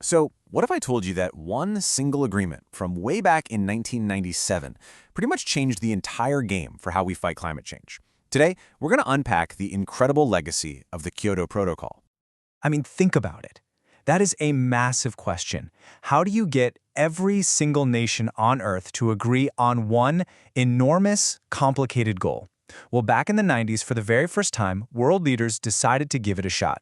So, what if I told you that one single agreement from way back in 1997 pretty much changed the entire game for how we fight climate change? Today, we're going to unpack the incredible legacy of the Kyoto Protocol. I mean, think about it. That is a massive question. How do you get every single nation on Earth to agree on one enormous, complicated goal? Well, back in the 90s, for the very first time, world leaders decided to give it a shot.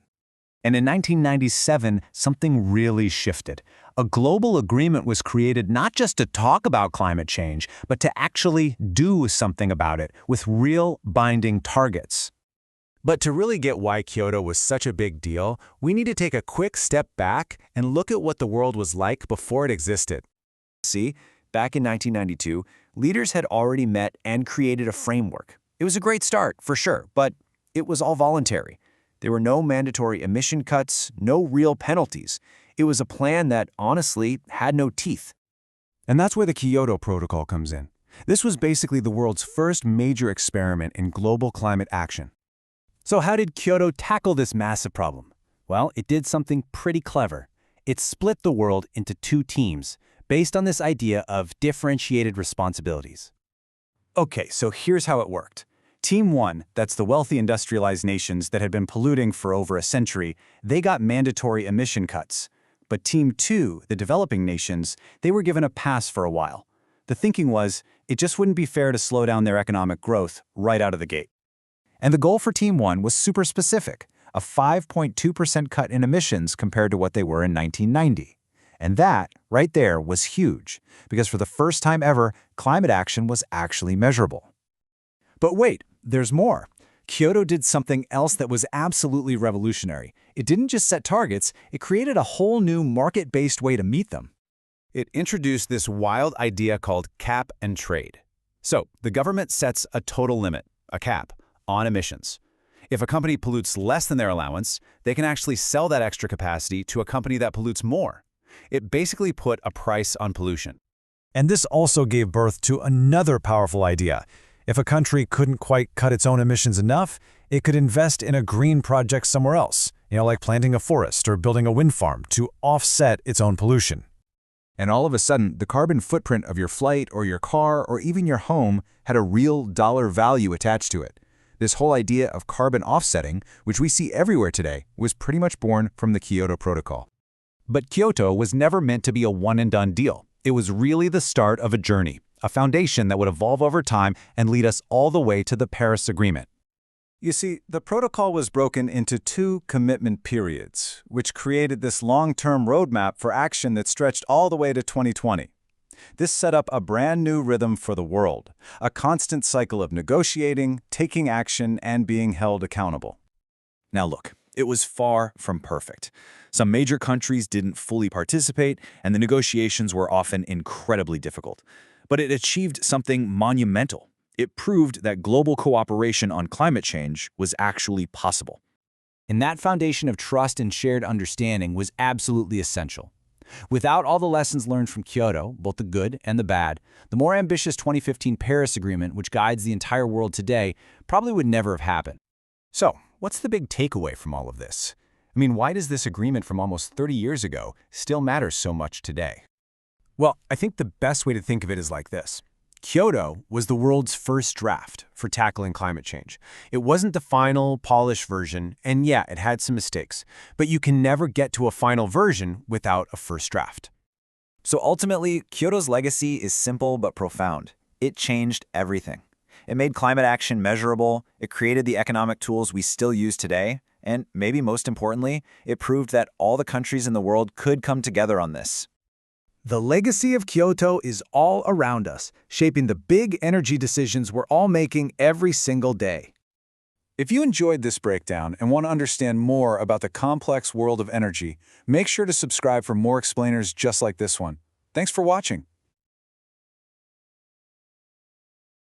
And in 1997, something really shifted. A global agreement was created not just to talk about climate change, but to actually do something about it with real binding targets. But to really get why Kyoto was such a big deal, we need to take a quick step back and look at what the world was like before it existed. See, back in 1992, leaders had already met and created a framework. It was a great start, for sure, but it was all voluntary. There were no mandatory emission cuts, no real penalties. It was a plan that, honestly, had no teeth. And that's where the Kyoto Protocol comes in. This was basically the world's first major experiment in global climate action. So how did Kyoto tackle this massive problem? Well, it did something pretty clever. It split the world into two teams, based on this idea of differentiated responsibilities. Okay, so here's how it worked. Team 1, that's the wealthy industrialized nations that had been polluting for over a century, they got mandatory emission cuts. But Team 2, the developing nations, they were given a pass for a while. The thinking was, it just wouldn't be fair to slow down their economic growth right out of the gate. And the goal for Team 1 was super specific, a 5.2% cut in emissions compared to what they were in 1990. And that, right there, was huge, because for the first time ever, climate action was actually measurable. But wait, there's more. Kyoto did something else that was absolutely revolutionary. It didn't just set targets, it created a whole new market-based way to meet them. It introduced this wild idea called cap and trade. So, the government sets a total limit, a cap, on emissions. If a company pollutes less than their allowance, they can actually sell that extra capacity to a company that pollutes more. It basically put a price on pollution. And this also gave birth to another powerful idea. If a country couldn't quite cut its own emissions enough, it could invest in a green project somewhere else, like planting a forest or building a wind farm to offset its own pollution. And all of a sudden, the carbon footprint of your flight or your car or even your home had a real dollar value attached to it. This whole idea of carbon offsetting, which we see everywhere today, was pretty much born from the Kyoto Protocol. But Kyoto was never meant to be a one-and-done deal. It was really the start of a journey, a foundation that would evolve over time and lead us all the way to the Paris Agreement. You see, the protocol was broken into two commitment periods, which created this long-term roadmap for action that stretched all the way to 2020. This set up a brand new rhythm for the world, a constant cycle of negotiating, taking action, and being held accountable. Now look, it was far from perfect. Some major countries didn't fully participate, and the negotiations were often incredibly difficult. But it achieved something monumental. It proved that global cooperation on climate change was actually possible. And that foundation of trust and shared understanding was absolutely essential. Without all the lessons learned from Kyoto, both the good and the bad, the more ambitious 2015 Paris Agreement, which guides the entire world today, probably would never have happened. So, what's the big takeaway from all of this? I mean, why does this agreement from almost 30 years ago still matter so much today? Well, I think the best way to think of it is like this. Kyoto was the world's first draft for tackling climate change. It wasn't the final, polished version, and yeah, it had some mistakes, but you can never get to a final version without a first draft. So ultimately, Kyoto's legacy is simple but profound. It changed everything. It made climate action measurable, it created the economic tools we still use today, and maybe most importantly, it proved that all the countries in the world could come together on this. The legacy of Kyoto is all around us, shaping the big energy decisions we're all making every single day. If you enjoyed this breakdown and want to understand more about the complex world of energy, make sure to subscribe for more explainers just like this one. Thanks for watching.